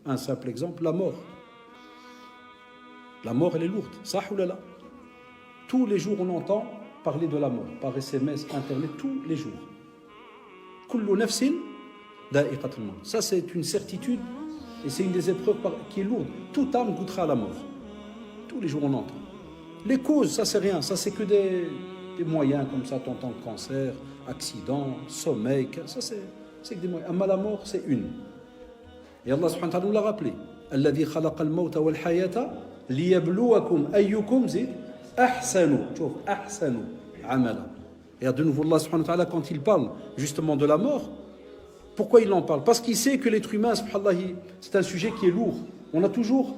Un simple exemple, la mort. La mort, elle est lourde. Ça ou là. Tous les jours, on entend parler de la mort, par SMS, Internet, tous les jours. Kullu nafsin da'iqatul maut. Ça, c'est une certitude et c'est une des épreuves qui est lourde. Toute âme goûtera à la mort. Tous les jours, on entend. Les causes, ça, c'est rien. Ça, c'est que des moyens comme ça. T'entends cancer, accident, sommeil. Ça, c'est que des moyens. Mais la mort, c'est une. Et Allah subhanahu wa ta'ala nous l'a rappelé. Alladhi khalaqa al-mawta wal hayata liyabluwakum ayyukum zid ahsanu. Tchouf, ahsanu amala. Et de nouveau, Allah subhanahu wa ta'ala, quand il parle justement de la mort, pourquoi il en parle? Parce qu'il sait que l'être humain, subhanallah, c'est un sujet qui est lourd. On a toujours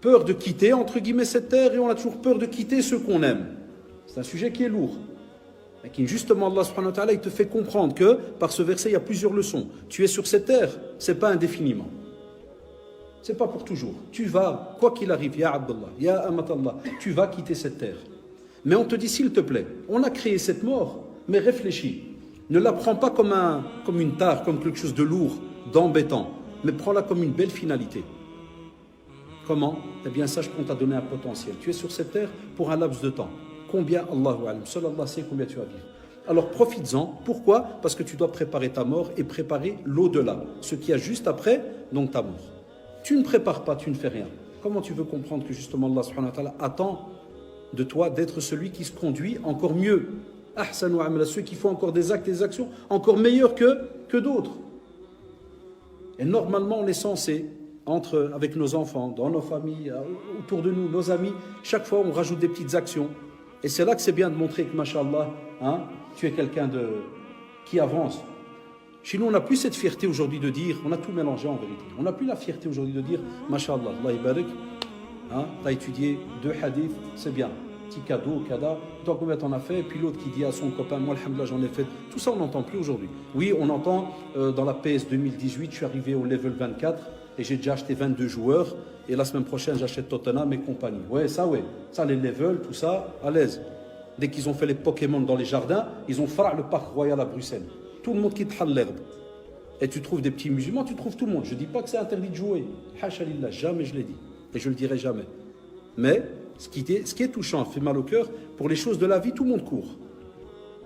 peur de quitter, entre guillemets, cette terre, et on a toujours peur de quitter ceux qu'on aime. C'est un sujet qui est lourd. Mais qui, justement, Allah subhanahu wa ta'ala, il te fait comprendre que, par ce verset, il y a plusieurs leçons. Tu es sur cette terre, c'est pas indéfiniment. C'est pas pour toujours. Tu vas, quoi qu'il arrive, ya Abdullah, ya Amatallah, tu vas quitter cette terre. Mais on te dit, s'il te plaît, on a créé cette mort, mais réfléchis. Ne la prends pas comme une tare, comme quelque chose de lourd, d'embêtant, mais prends-la comme une belle finalité. Comment? Eh bien, sache qu'on t'a donné un potentiel. Tu es sur cette terre pour un laps de temps. Combien? Allahu alam. Seul Allah sait combien tu vas vivre. Alors profites-en. Pourquoi? Parce que tu dois préparer ta mort et préparer l'au-delà. Ce qu'il y a juste après, donc ta mort. Tu ne prépares pas, tu ne fais rien. Comment tu veux comprendre que justement Allah subhanahu wa ta'ala attend de toi d'être celui qui se conduit encore mieux? Ahsanu amala, ceux qui font encore des actes et des actions encore meilleurs que d'autres. Et normalement, on est censé, avec nos enfants, dans nos familles, autour de nous, nos amis, chaque fois on rajoute des petites actions. Et c'est là que c'est bien de montrer que, mashallah, tu es quelqu'un qui avance. Chez nous, on n'a plus cette fierté aujourd'hui de dire, on a tout mélangé en vérité, on n'a plus la fierté aujourd'hui de dire, mashallah, Allah ibarak, tu as étudié 2 hadiths, c'est bien. Petit cadeau, kada, toi combien t'en as fait? Et puis l'autre qui dit à son copain, moi alhamdoulilah j'en ai fait. Tout ça on n'entend plus aujourd'hui. Oui, on entend dans la PS 2018, je suis arrivé au level 24 et j'ai déjà acheté 22 joueurs et la semaine prochaine j'achète Tottenham et compagnie. Ouais, ça les levels, tout ça, à l'aise. Dès qu'ils ont fait les Pokémon dans les jardins, ils ont fait le parc royal à Bruxelles. Tout le monde quitte l'herbe. Et tu trouves des petits musulmans, tu trouves tout le monde. Je ne dis pas que c'est interdit de jouer. Hasha lillah, jamais je l'ai dit. Et je ne le dirai jamais. Mais ce qui est touchant, fait mal au cœur, pour les choses de la vie, tout le monde court.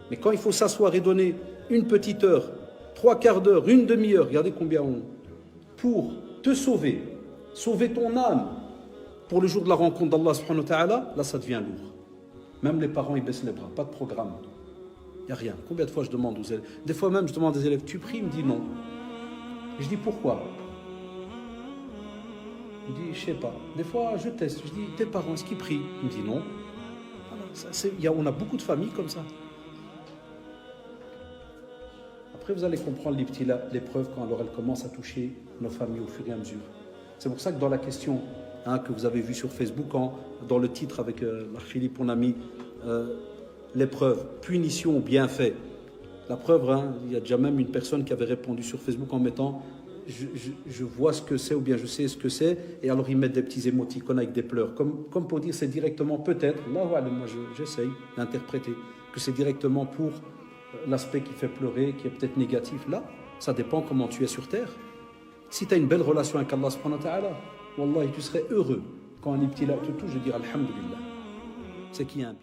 Mais quand il faut s'asseoir et donner une petite heure, 3/4 d'heure, une demi-heure, regardez combien pour te sauver ton âme, pour le jour de la rencontre d'Allah subhanahu wa ta'ala, là ça devient lourd. Même les parents, ils baissent les bras, pas de programme. Il n'y a rien. Combien de fois je demande aux élèves? Des fois même, je demande aux élèves, tu pries? Il me dit non. Je dis pourquoi? Il me dit, je sais pas. Des fois, je teste. Je dis, tes parents, est-ce qu'ils prient? Il me dit non. Alors, on a beaucoup de familles comme ça. Après, vous allez comprendre l'épreuve quand alors elle commence à toucher nos familles au fur et à mesure. C'est pour ça que dans la question que vous avez vue sur Facebook, dans le titre avec Philippe, on a mis l'épreuve, punition ou bienfait. La preuve, il y a déjà même une personne qui avait répondu sur Facebook en mettant je vois ce que c'est ou bien je sais ce que c'est, et alors ils mettent des petits émoticônes avec des pleurs, comme pour dire c'est directement peut-être, moi j'essaye d'interpréter que c'est directement pour l'aspect qui fait pleurer, qui est peut-être négatif. Là, ça dépend comment tu es sur terre. Si tu as une belle relation avec Allah subhanahu wa ta'ala, wallahi tu serais heureux quand un petit là te touche, je dirais alhamdulillah, c'est qu'il y a un bien.